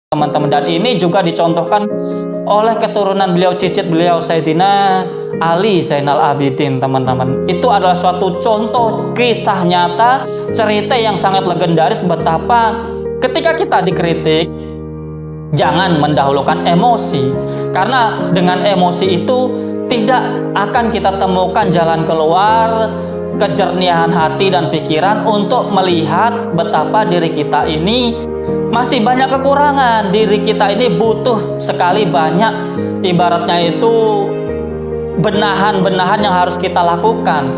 teman-teman. Dan ini juga dicontohkan oleh keturunan beliau, cicit beliau, Sayyidina Ali Zainal Abidin, teman-teman. Itu adalah suatu contoh kisah nyata, cerita yang sangat legendaris betapa ketika kita dikritik, jangan mendahulukan emosi. Karena dengan emosi itu tidak akan kita temukan jalan keluar, kejernihan hati dan pikiran untuk melihat betapa diri kita ini masih banyak kekurangan. Diri kita ini butuh sekali banyak, ibaratnya itu benahan-benahan yang harus kita lakukan,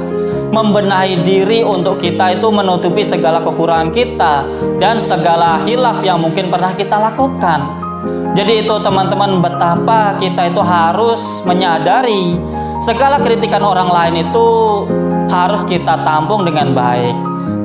membenahi diri untuk kita itu menutupi segala kekurangan kita dan segala hilaf yang mungkin pernah kita lakukan. Jadi itu teman-teman, betapa kita itu harus menyadari segala kritikan orang lain itu harus kita tampung dengan baik.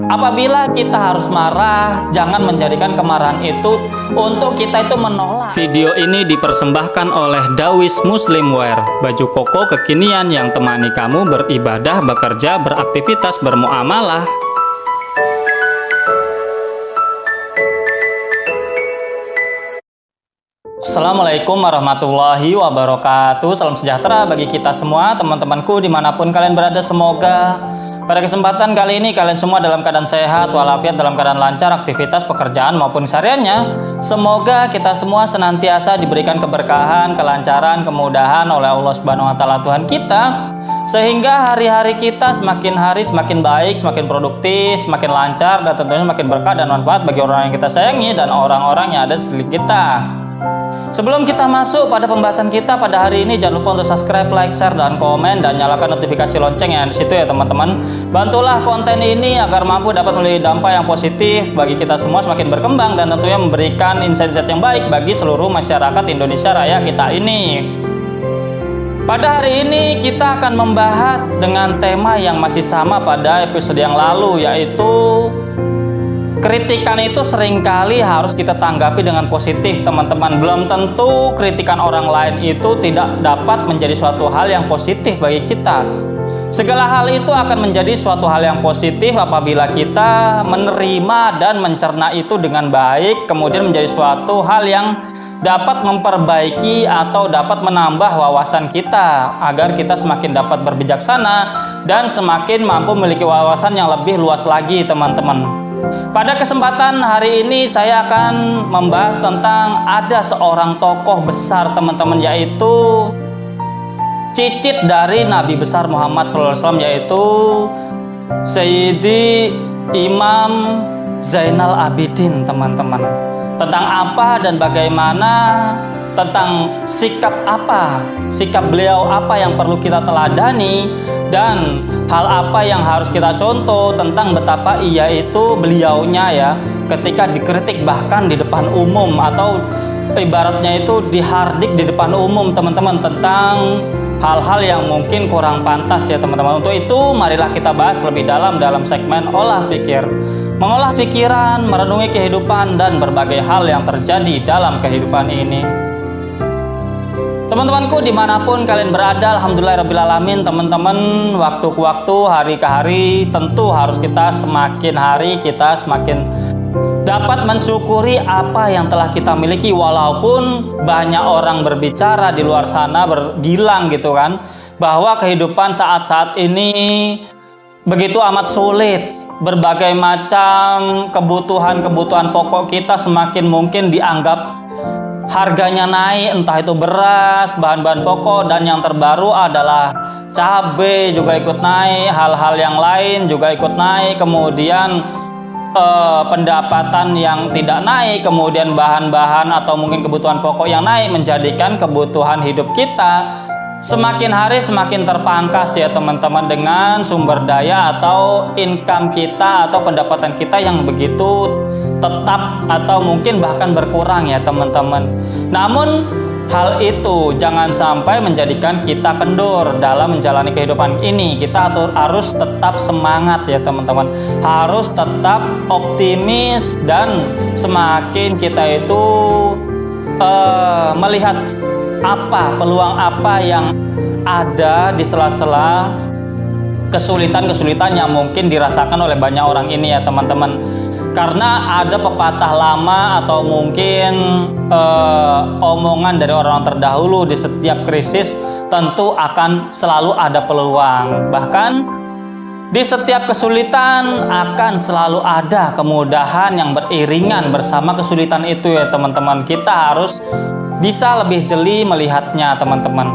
Apabila kita harus marah, jangan menjadikan kemarahan itu untuk kita itu menolak. Video ini dipersembahkan oleh Dawis Muslimwear, baju koko kekinian yang temani kamu beribadah, bekerja, beraktivitas, bermuamalah. Assalamualaikum warahmatullahi wabarakatuh. Salam sejahtera bagi kita semua, teman-temanku dimanapun kalian berada. Semoga pada kesempatan kali ini kalian semua dalam keadaan sehat walafiat, dalam keadaan lancar aktivitas pekerjaan maupun sehariannya. Semoga kita semua senantiasa diberikan keberkahan, kelancaran, kemudahan oleh Allah Subhanahu wa taala Tuhan kita, sehingga hari-hari kita semakin hari semakin baik, semakin produktif, semakin lancar, dan tentunya semakin berkah dan manfaat bagi orang yang kita sayangi dan orang-orang yang ada di sekeliling kita. Sebelum kita masuk pada pembahasan kita pada hari ini, jangan lupa untuk subscribe, like, share, dan komen, dan nyalakan notifikasi lonceng yang di situ ya teman-teman. Bantulah konten ini agar mampu dapat memberi dampak yang positif bagi kita semua, semakin berkembang dan tentunya memberikan insight-insight yang baik bagi seluruh masyarakat Indonesia Raya kita ini. Pada hari ini kita akan membahas dengan tema yang masih sama pada episode yang lalu, yaitu kritikan itu seringkali harus kita tanggapi dengan positif, teman-teman. Belum tentu kritikan orang lain itu tidak dapat menjadi suatu hal yang positif bagi kita. Segala hal itu akan menjadi suatu hal yang positif apabila kita menerima dan mencerna itu dengan baik, kemudian menjadi suatu hal yang dapat memperbaiki atau dapat menambah wawasan kita, agar kita semakin dapat berbijaksana dan semakin mampu memiliki wawasan yang lebih luas lagi, teman-teman. Pada kesempatan hari ini saya akan membahas tentang ada seorang tokoh besar, teman-teman, yaitu cicit dari Nabi besar Muhammad SAW, yaitu Sayyidi Imam Zainal Abidin, teman-teman. Tentang apa dan bagaimana, tentang sikap apa, sikap beliau apa yang perlu kita teladani, dan hal apa yang harus kita contoh tentang betapa ia itu beliaunya ya ketika dikritik bahkan di depan umum, atau ibaratnya itu dihardik di depan umum, teman-teman, tentang hal-hal yang mungkin kurang pantas ya teman-teman. Untuk itu marilah kita bahas lebih dalam segmen olah pikir, mengolah pikiran, merenungi kehidupan dan berbagai hal yang terjadi dalam kehidupan ini. Teman-temanku dimanapun kalian berada, alhamdulillahirrabbilalamin, teman-teman, waktu ke waktu, hari ke hari, tentu harus kita semakin hari kita semakin dapat mensyukuri apa yang telah kita miliki, walaupun banyak orang berbicara di luar sana berbilang gitu kan, bahwa kehidupan saat-saat ini begitu amat sulit. Berbagai macam kebutuhan pokok kita semakin mungkin dianggap harganya naik, entah itu beras, bahan-bahan pokok, dan yang terbaru adalah cabai juga ikut naik, hal-hal yang lain juga ikut naik, kemudian pendapatan yang tidak naik, kemudian bahan-bahan atau mungkin kebutuhan pokok yang naik, menjadikan kebutuhan hidup kita semakin hari semakin terpangkas ya teman-teman, dengan sumber daya atau income kita atau pendapatan kita yang begitu tetap atau mungkin bahkan berkurang ya teman-teman. Namun hal itu jangan sampai menjadikan kita kendur dalam menjalani kehidupan ini. Kita harus tetap semangat ya teman-teman, harus tetap optimis, dan semakin kita itu melihat peluang apa yang ada di sela-sela kesulitan-kesulitan yang mungkin dirasakan oleh banyak orang ini ya teman-teman. Karena ada pepatah lama atau mungkin omongan dari orang terdahulu, di setiap krisis tentu akan selalu ada peluang. Bahkan di setiap kesulitan akan selalu ada kemudahan yang beriringan bersama kesulitan itu ya teman-teman. Kita harus bisa lebih jeli melihatnya teman-teman.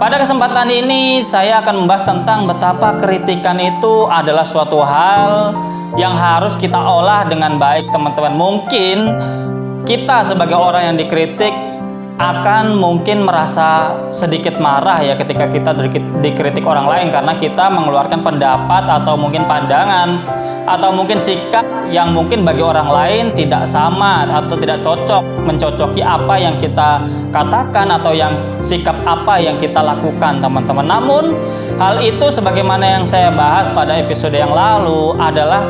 Pada kesempatan ini saya akan membahas tentang betapa kritikan itu adalah suatu hal yang harus kita olah dengan baik teman-teman. Mungkin kita sebagai orang yang dikritik akan mungkin merasa sedikit marah ya ketika kita dikritik orang lain, karena kita mengeluarkan pendapat atau mungkin pandangan atau mungkin sikap yang mungkin bagi orang lain tidak sama atau tidak cocok, mencocoki apa yang kita katakan atau yang sikap apa yang kita lakukan teman-teman. Namun hal itu sebagaimana yang saya bahas pada episode yang lalu adalah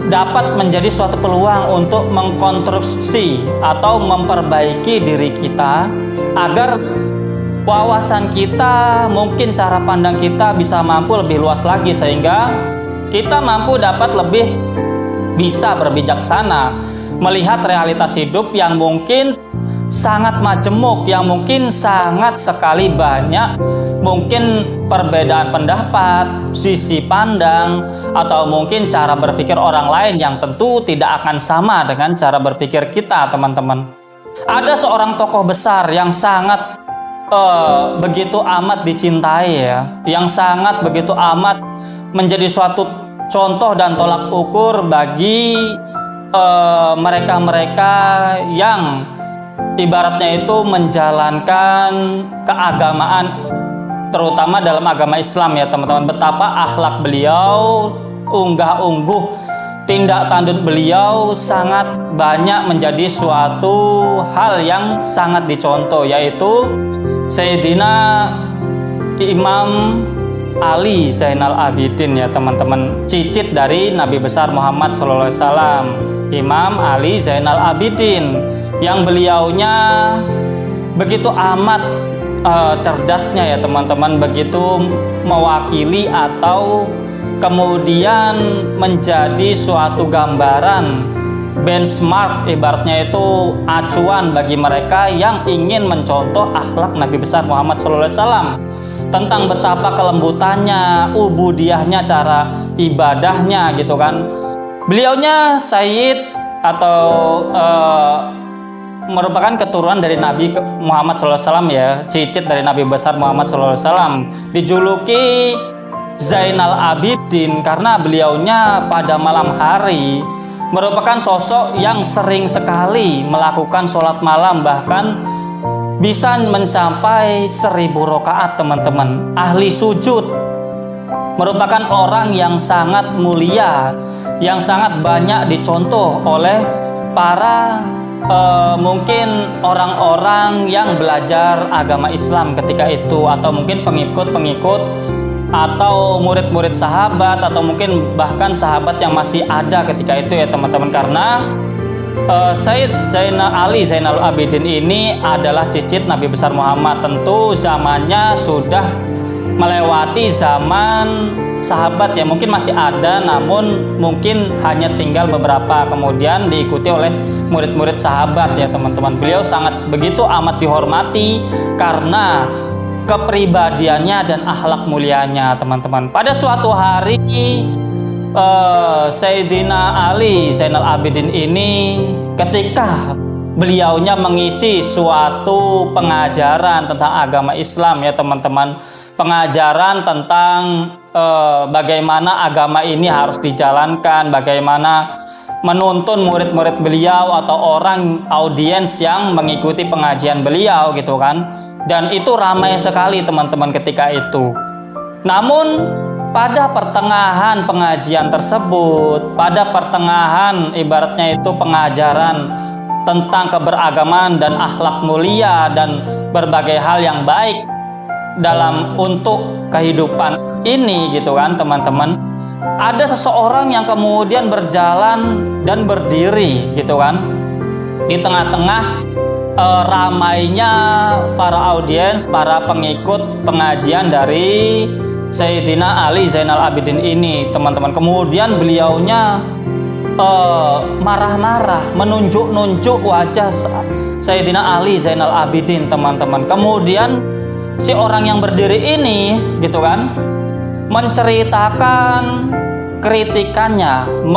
dapat menjadi suatu peluang untuk mengkonstruksi atau memperbaiki diri kita agar wawasan kita, mungkin cara pandang kita bisa mampu lebih luas lagi, sehingga kita mampu dapat lebih bisa berbijaksana melihat realitas hidup yang mungkin sangat majemuk, yang mungkin sangat sekali banyak mungkin perbedaan pendapat, sisi pandang, atau mungkin cara berpikir orang lain yang tentu tidak akan sama dengan cara berpikir kita teman-teman. Ada seorang tokoh besar yang sangat begitu amat dicintai ya, yang sangat begitu amat menjadi suatu contoh dan tolak ukur bagi mereka-mereka yang ibaratnya itu menjalankan keagamaan, terutama dalam agama Islam ya teman-teman. Betapa akhlak beliau, unggah-ungguh, tindak tanduk beliau sangat banyak menjadi suatu hal yang sangat dicontoh, yaitu Sayyidina Imam Ali Zainal Abidin ya teman-teman, cicit dari Nabi besar Muhammad SAW. Imam Ali Zainal Abidin yang beliaunya begitu amat cerdasnya ya teman-teman, begitu mewakili atau kemudian menjadi suatu gambaran benchmark, ibaratnya itu acuan bagi mereka yang ingin mencontoh akhlak Nabi besar Muhammad SAW, tentang betapa kelembutannya, ubudiyahnya, cara ibadahnya gitu kan. Beliaunya Sayyid atau merupakan keturunan dari Nabi Muhammad SAW ya, cicit dari Nabi besar Muhammad SAW, dijuluki Zainal Abidin karena beliaunya pada malam hari merupakan sosok yang sering sekali melakukan sholat malam, bahkan bisa mencapai 1000 rakaat teman-teman. Ahli sujud, merupakan orang yang sangat mulia, yang sangat banyak dicontoh oleh para mungkin orang-orang yang belajar agama Islam ketika itu, atau mungkin pengikut-pengikut atau murid-murid sahabat, atau mungkin bahkan sahabat yang masih ada ketika itu ya teman-teman. Karena Sayyid Ali Zainal Abidin ini adalah cicit Nabi besar Muhammad. Tentu zamannya sudah melewati zaman sahabat ya, mungkin masih ada, namun mungkin hanya tinggal beberapa, kemudian diikuti oleh murid-murid sahabat ya teman-teman. Beliau sangat begitu amat dihormati karena kepribadiannya dan akhlak mulianya teman-teman. Pada suatu hari Sayyidina Ali Zainal Abidin ini ketika beliaunya mengisi suatu pengajaran tentang agama Islam ya teman-teman, pengajaran tentang bagaimana agama ini harus dijalankan, bagaimana menuntun murid-murid beliau atau orang audiens yang mengikuti pengajian beliau gitu kan. Dan itu ramai sekali teman-teman ketika itu. Namun pada pertengahan pengajian tersebut, pada pertengahan ibaratnya itu pengajaran tentang keberagaman dan akhlak mulia dan berbagai hal yang baik dalam untuk kehidupan ini gitu kan teman-teman, ada seseorang yang kemudian berjalan dan berdiri gitu kan di tengah-tengah ramainya para audiens, para pengikut pengajian dari Sayyidina Ali Zainal Abidin ini teman-teman. Kemudian beliaunya marah-marah, menunjuk-nunjuk wajah Sayyidina Ali Zainal Abidin, teman-teman. Kemudian si orang yang berdiri ini gitu kan menceritakan kritikannya,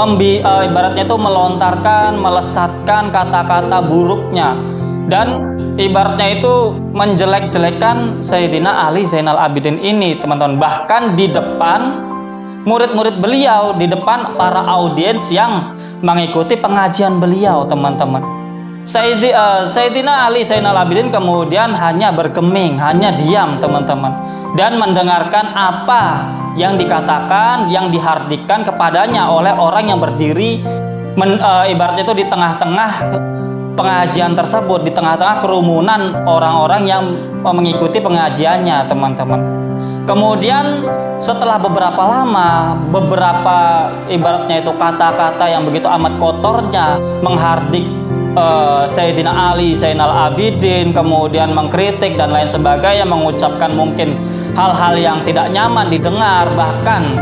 ibaratnya itu melontarkan, melesatkan kata-kata buruknya, dan ibaratnya itu menjelek-jelekan Sayyidina Ali Zainal Abidin ini, teman-teman. Bahkan di depan murid-murid beliau, di depan para audiens yang mengikuti pengajian beliau, teman-teman. Sayyidina Ali Zainal Abidin kemudian hanya bergeming, hanya diam, teman-teman, dan mendengarkan apa yang dikatakan, yang dihardikan kepadanya oleh orang yang berdiri ibaratnya itu di tengah-tengah pengajian tersebut, di tengah-tengah kerumunan orang-orang yang mengikuti pengajiannya, teman-teman. Kemudian setelah beberapa lama, beberapa ibaratnya itu kata-kata yang begitu amat kotornya menghardik Sayyidina Ali Zainal Abidin, kemudian mengkritik dan lain sebagainya, mengucapkan mungkin hal-hal yang tidak nyaman didengar, bahkan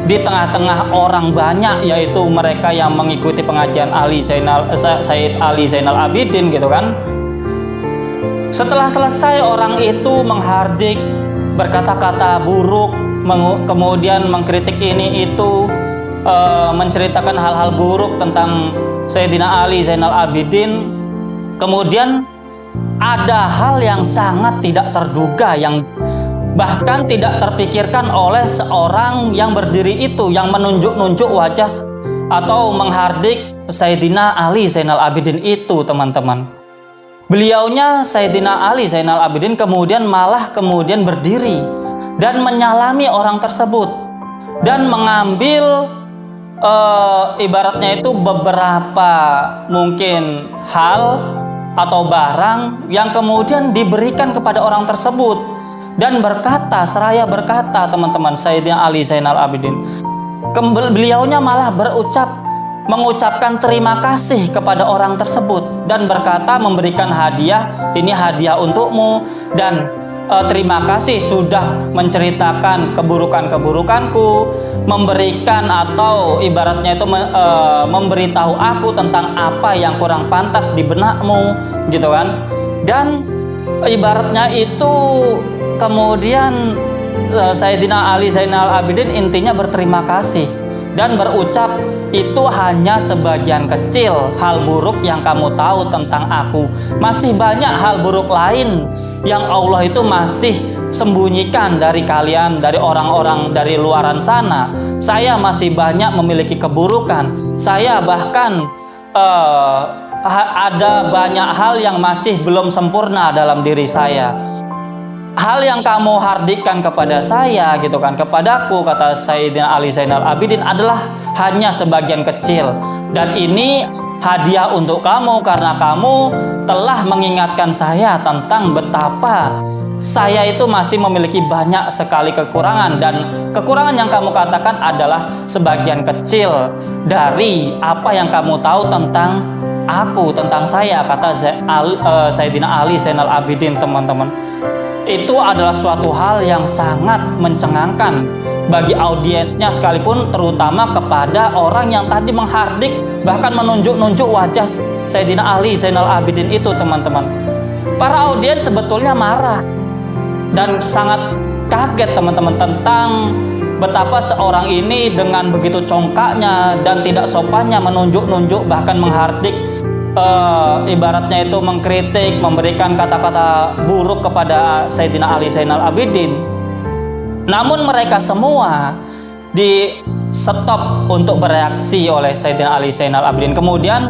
di tengah-tengah orang banyak, yaitu mereka yang mengikuti pengajian Sayyid Ali Zainal Abidin gitu kan. Setelah selesai orang itu menghardik, berkata-kata buruk, kemudian mengkritik ini itu, menceritakan hal-hal buruk tentang Sayyidina Ali Zainal Abidin. Kemudian ada hal yang sangat tidak terduga, yang bahkan tidak terpikirkan oleh seorang yang berdiri itu, yang menunjuk-nunjuk wajah atau menghardik Sayyidina Ali Zainal Abidin itu, teman-teman. Beliaunya Sayyidina Ali Zainal Abidin kemudian berdiri dan menyalami orang tersebut dan mengambil ibaratnya itu beberapa mungkin hal atau barang yang kemudian diberikan kepada orang tersebut, dan seraya berkata, teman-teman, Sayyidina Ali Zainal Abidin, beliaunya malah mengucapkan terima kasih kepada orang tersebut dan berkata, memberikan hadiah, ini hadiah untukmu, dan terima kasih sudah menceritakan keburukanku, memberikan atau ibaratnya itu memberitahu aku tentang apa yang kurang pantas di benakmu, gitu kan. Dan ibaratnya itu kemudian Sayyidina Ali Zainal Abidin intinya berterima kasih dan berucap, itu hanya sebagian kecil hal buruk yang kamu tahu tentang aku. Masih banyak hal buruk lain yang Allah itu masih sembunyikan dari kalian, dari orang-orang dari luaran sana. Saya masih banyak memiliki keburukan. Saya bahkan ada banyak hal yang masih belum sempurna dalam diri saya. Hal yang kamu hardikkan kepada saya, gitu kan, kepadaku, kata Sayyidina Ali Zainal Abidin, adalah hanya sebagian kecil, dan ini hadiah untuk kamu karena kamu telah mengingatkan saya tentang betapa saya itu masih memiliki banyak sekali kekurangan, dan kekurangan yang kamu katakan adalah sebagian kecil dari apa yang kamu tahu tentang aku, tentang saya, kata Sayyidina Ali Zainal Abidin, teman-teman. Itu adalah suatu hal yang sangat mencengangkan bagi audiensnya sekalipun, terutama kepada orang yang tadi menghardik bahkan menunjuk-nunjuk wajah Sayyidina Ali Zainal Abidin itu, teman-teman. Para audiens sebetulnya marah dan sangat kaget, teman-teman, tentang betapa seorang ini dengan begitu congkaknya dan tidak sopannya menunjuk-nunjuk bahkan menghardik, ibaratnya itu mengkritik, memberikan kata-kata buruk kepada Sayyidina Ali Zainal Abidin. Namun mereka semua di stop untuk bereaksi oleh Sayyidina Ali Zainal Abidin. Kemudian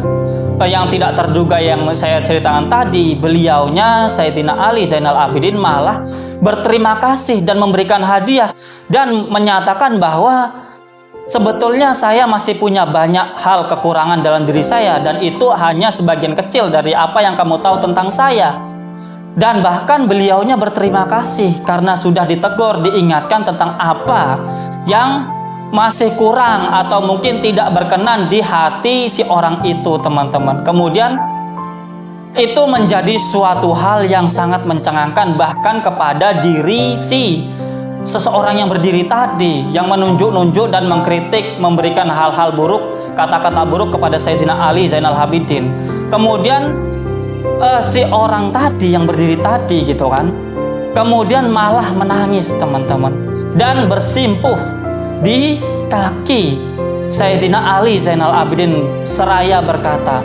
yang tidak terduga yang saya ceritakan tadi, beliaunya Sayyidina Ali Zainal Abidin malah berterima kasih dan memberikan hadiah dan menyatakan bahwa sebetulnya saya masih punya banyak hal kekurangan dalam diri saya, dan itu hanya sebagian kecil dari apa yang kamu tahu tentang saya. Dan bahkan beliaunya berterima kasih karena sudah ditegur, diingatkan tentang apa yang masih kurang atau mungkin tidak berkenan di hati si orang itu, teman-teman. Kemudian itu menjadi suatu hal yang sangat mencengangkan bahkan kepada diri seseorang yang berdiri tadi, yang menunjuk-nunjuk dan mengkritik, memberikan hal-hal buruk kata-kata buruk kepada Sayyidina Ali Zainal Abidin. Kemudian si orang tadi yang berdiri tadi gitu kan, kemudian malah menangis teman-teman, dan bersimpuh di kaki Sayyidina Ali Zainal Abidin seraya berkata,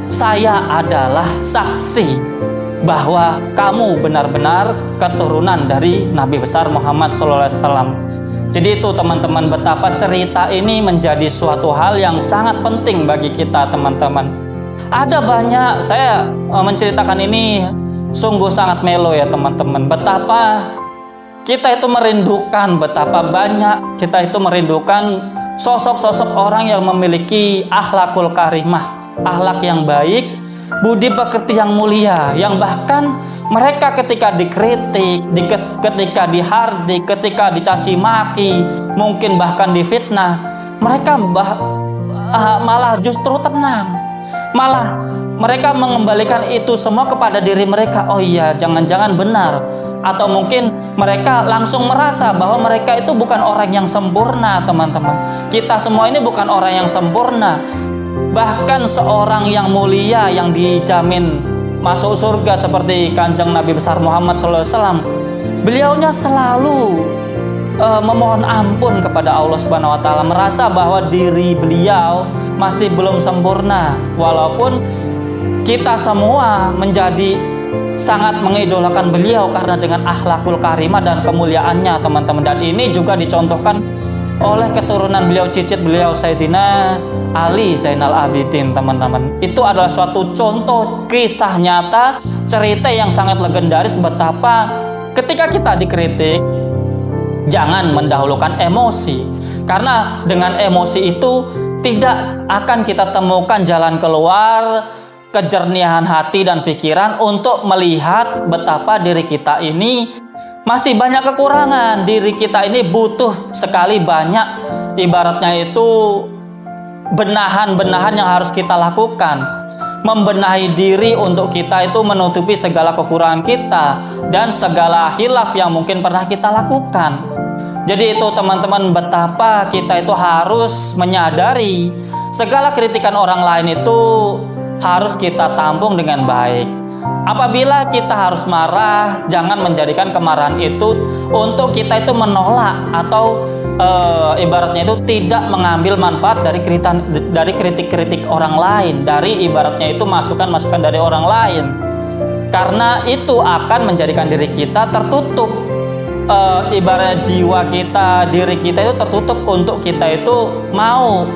"Saya adalah saksi bahwa kamu benar-benar keturunan dari Nabi besar Muhammad SAW." Jadi itu teman-teman, betapa cerita ini menjadi suatu hal yang sangat penting bagi kita teman-teman. Ada banyak, saya menceritakan ini sungguh sangat melo ya teman-teman. Betapa kita itu merindukan, betapa banyak kita itu merindukan sosok-sosok orang yang memiliki akhlakul karimah, akhlak yang baik, budi pekerti yang mulia, yang bahkan mereka ketika dikritik, ketika dihardik, ketika dicaci maki, mungkin bahkan difitnah, mereka malah justru tenang. Malah mereka mengembalikan itu semua kepada diri mereka. Oh iya, jangan-jangan benar. Atau mungkin mereka langsung merasa bahwa mereka itu bukan orang yang sempurna teman-teman. Kita semua ini bukan orang yang sempurna. Bahkan seorang yang mulia yang dijamin masuk surga seperti Kanjeng Nabi besar Muhammad SAW, beliaunya selalu memohon ampun kepada Allah Subhanahu wa Ta'ala, merasa bahwa diri beliau masih belum sempurna, walaupun kita semua menjadi sangat mengidolakan beliau karena dengan akhlakul karimah dan kemuliaannya teman-teman. Dan ini juga dicontohkan oleh keturunan beliau, cicit beliau Sayyidina Ali Zainal Abidin teman-teman. Itu adalah suatu contoh kisah nyata, cerita yang sangat legendaris betapa ketika kita dikritik jangan mendahulukan emosi, karena dengan emosi itu tidak akan kita temukan jalan keluar, kejernihan hati dan pikiran untuk melihat betapa diri kita ini masih banyak kekurangan. Diri kita ini butuh sekali banyak, ibaratnya itu benahan-benahan yang harus kita lakukan, membenahi diri untuk kita itu menutupi segala kekurangan kita dan segala hilaf yang mungkin pernah kita lakukan. Jadi itu teman-teman, betapa kita itu harus menyadari segala kritikan orang lain itu harus kita tampung dengan baik. Apabila kita harus marah, jangan menjadikan kemarahan itu untuk kita itu menolak atau ibaratnya itu tidak mengambil manfaat dari kritik-kritik orang lain, dari ibaratnya itu masukan-masukan dari orang lain, karena itu akan menjadikan diri kita tertutup. Ibaratnya jiwa kita, diri kita itu tertutup untuk kita itu mau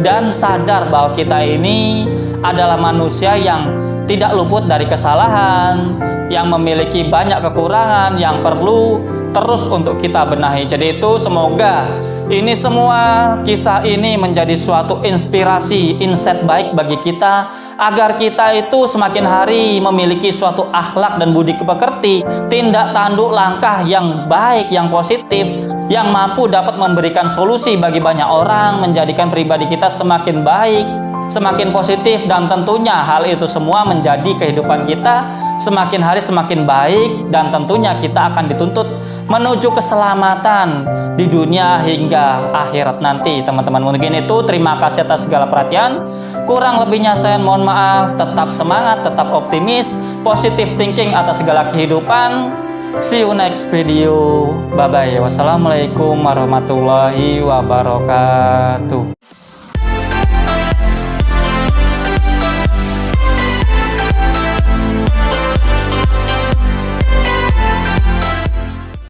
dan sadar bahwa kita ini adalah manusia yang tidak luput dari kesalahan, yang memiliki banyak kekurangan yang perlu terus untuk kita benahi. Jadi itu semoga ini semua kisah ini menjadi suatu inspirasi, insight baik bagi kita, agar kita itu semakin hari memiliki suatu akhlak dan budi pekerti, tindak tanduk langkah yang baik, yang positif, yang mampu dapat memberikan solusi bagi banyak orang, menjadikan pribadi kita semakin baik, semakin positif, dan tentunya hal itu semua menjadi kehidupan kita semakin hari semakin baik, dan tentunya kita akan dituntut menuju keselamatan di dunia hingga akhirat nanti teman-teman. Mungkin itu, terima kasih atas segala perhatian, kurang lebihnya saya mohon maaf. Tetap semangat, tetap optimis, positive thinking atas segala kehidupan. See you next video, bye bye. Wassalamualaikum warahmatullahi wabarakatuh.